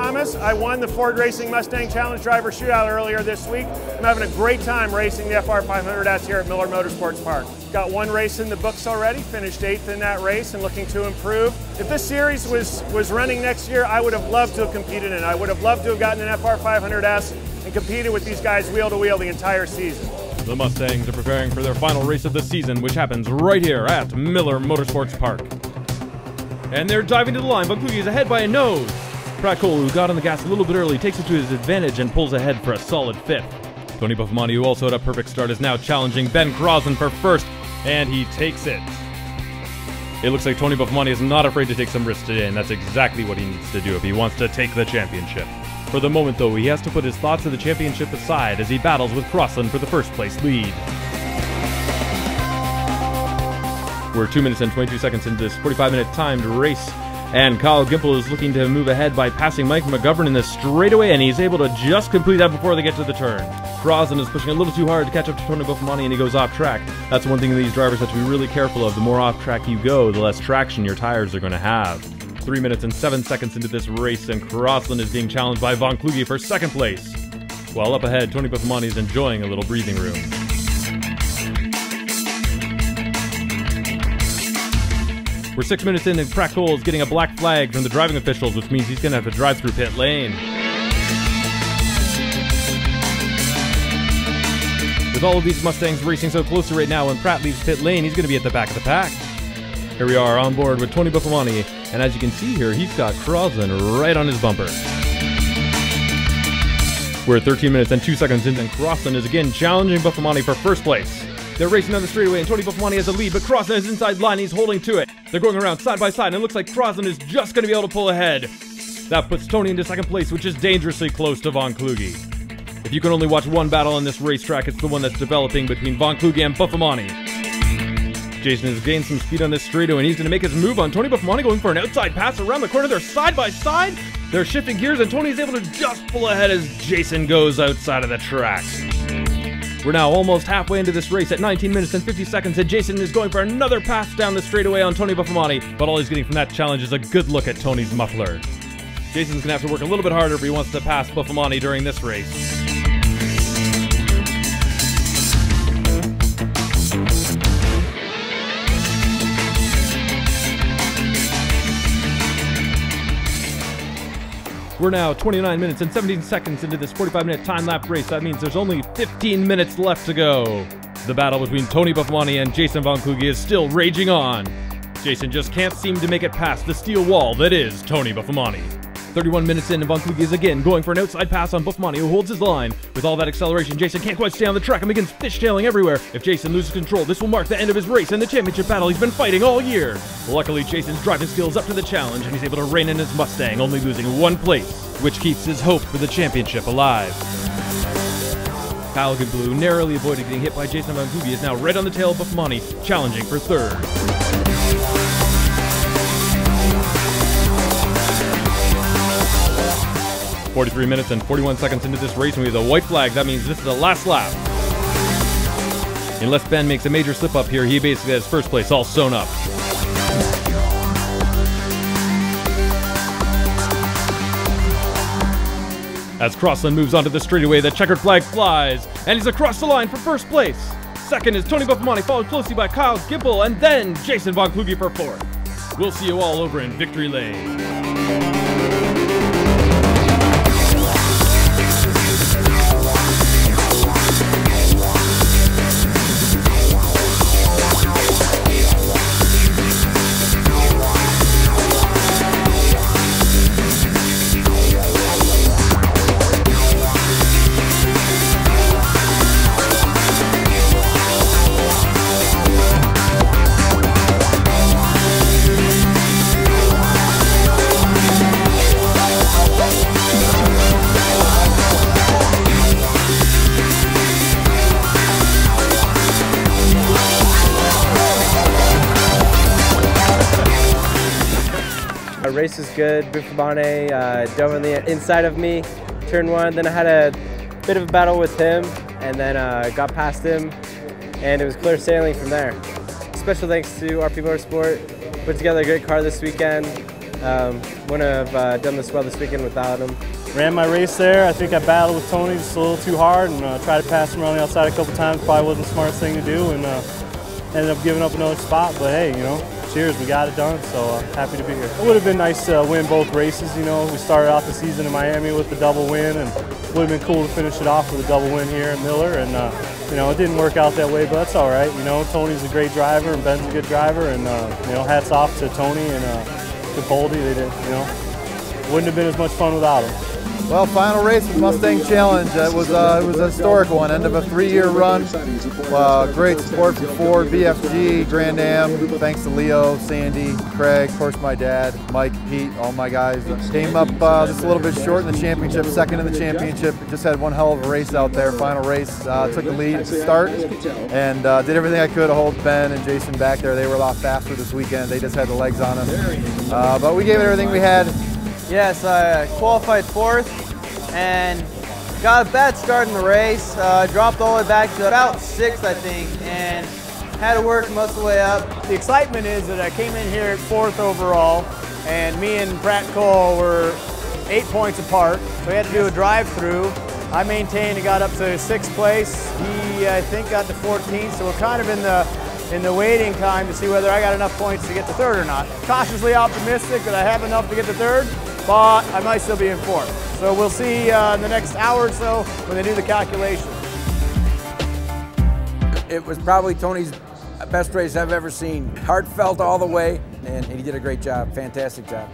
promise, I won the Ford Racing Mustang Challenge Driver Shootout earlier this week. I'm having a great time racing the FR500S here at Miller Motorsports Park. Got one race in the books already, finished 8th in that race and looking to improve. If this series was running next year, I would have loved to have competed in it. I would have loved to have gotten an FR500S and competed with these guys wheel to wheel the entire season. The Mustangs are preparing for their final race of the season, which happens right here at Miller Motorsports Park. And they're diving to the line, but Kluge is ahead by a nose. Pratt Cole, who got on the gas a little bit early, takes it to his advantage and pulls ahead for a solid 5th. Tony Buffomante, who also had a perfect start, is now challenging Ben Crosland for 1st, and he takes it. It looks like Tony Buffomante is not afraid to take some risks today, and that's exactly what he needs to do if he wants to take the championship. For the moment, though, he has to put his thoughts of the championship aside as he battles with Crosland for the 1st place lead. We're 2 minutes and 22 seconds into this 45-minute timed race, and Kyle Gimple is looking to move ahead by passing Mike McGovern in the straightaway, and he's able to just complete that before they get to the turn. Crosland is pushing a little too hard to catch up to Tony Buffomante, and he goes off track. That's one thing these drivers have to be really careful of. The more off track you go, the less traction your tires are going to have. 3 minutes and 7 seconds into this race, and Crosland is being challenged by Von Kluge for 2nd place. While up ahead, Tony Buffomante is enjoying a little breathing room. We're 6 minutes in, and Pratt Cole is getting a black flag from the driving officials, which means he's going to have to drive through pit lane. With all of these Mustangs racing so close to right now, when Pratt leaves pit lane, he's going to be at the back of the pack. Here we are on board with Tony Buffomante, and as you can see here, he's got Crosland right on his bumper. We're 13 minutes and 2 seconds in, and Crosland is again challenging Buffomante for 1st place. They're racing down the straightaway, and Tony Buffomante has a lead, but Crosland is inside line, he's holding to it. They're going around side by side, and it looks like Crosland is just going to be able to pull ahead. That puts Tony into 2nd place, which is dangerously close to Von Kluge. If you can only watch one battle on this racetrack, it's the one that's developing between Von Kluge and Buffomante. Jason has gained some speed on this straightaway, and he's going to make his move on Tony Buffomante, going for an outside pass around the corner. They're side by side. They're shifting gears, and Tony's able to just pull ahead as Jason goes outside of the track. We're now almost halfway into this race at 19 minutes and 50 seconds, and Jason is going for another pass down the straightaway on Tony Buffomante, but all he's getting from that challenge is a good look at Tony's muffler. Jason's going to have to work a little bit harder if he wants to pass Buffomante during this race. We're now 29 minutes and 17 seconds into this 45-minute time-lap race. That means there's only 15 minutes left to go. The battle between Tony Buffomante and Jason Von Kluge is still raging on. Jason just can't seem to make it past the steel wall that is Tony Buffomante. 31 minutes in, and Von Kluge is again going for an outside pass on Buffomante, who holds his line. With all that acceleration, Jason can't quite stay on the track and begins fishtailing everywhere. If Jason loses control, this will mark the end of his race and the championship battle he's been fighting all year. Luckily, Jason's driving skills up to the challenge, and he's able to rein in his Mustang, only losing 1 place, which keeps his hope for the championship alive. Kyle Gimple, narrowly avoided getting hit by Jason Von Kluge, is now right on the tail of Buffomante, challenging for 3rd. 43 minutes and 41 seconds into this race, and we have the white flag. That means this is the last lap. Unless Ben makes a major slip up here, he basically has 1st place all sewn up. As Crosland moves onto the straightaway, the checkered flag flies, and he's across the line for 1st place. 2nd is Tony Buffomante, followed closely by Kyle Gimple, and then Jason Von Kluge for 4th. We'll see you all over in Victory Lane. Our race was good. Buffomante dove on the inside of me, turn 1. Then I had a bit of a battle with him, and then got past him, and it was clear sailing from there. Special thanks to RP Motorsport. Put together a great car this weekend. Wouldn't have done this well this weekend without him. Ran my race there. I think I battled with Tony just a little too hard and tried to pass him around the outside a couple times. Probably wasn't the smartest thing to do, and ended up giving up another spot. But hey, you know, cheers, we got it done. So happy to be here. It would have been nice to win both races. You know, we started off the season in Miami with the double win, and would have been cool to finish it off with a double win here in Miller. And you know, it didn't work out that way, but that's all right. You know, Tony's a great driver and Ben's a good driver, and you know, hats off to Tony and Capaldi. They did, you know, wouldn't have been as much fun without him. Well, final race of the Mustang Challenge. It was a historic one, end of a 3-year run. Great support from Ford, BFG, Grand Am. Thanks to Leo, Sandy, Craig, of course my dad, Mike, Pete, all my guys. Came up just a little bit short in the championship, second in the championship. Just had one hell of a race out there. Final race, took the lead at the start, and did everything I could to hold Ben and Jason back there. They were a lot faster this weekend. They just had the legs on them. But we gave it everything we had. Yes, I qualified 4th and got a bad start in the race. Dropped all the way back to about 6th, I think, and had to work most of the way up. The excitement is that I came in here at 4th overall, and me and Pratt Cole were 8 points apart, so we had to do a drive-through. I maintained and got up to 6th place. He, I think, got to 14th, so we're kind of in the waiting time to see whether I got enough points to get to 3rd or not. Cautiously optimistic that I have enough to get to 3rd, but I might still be in 4th. So we'll see in the next hour or so when they do the calculation. It was probably Tony's best race I've ever seen. Heartfelt all the way, and he did a great job, fantastic job.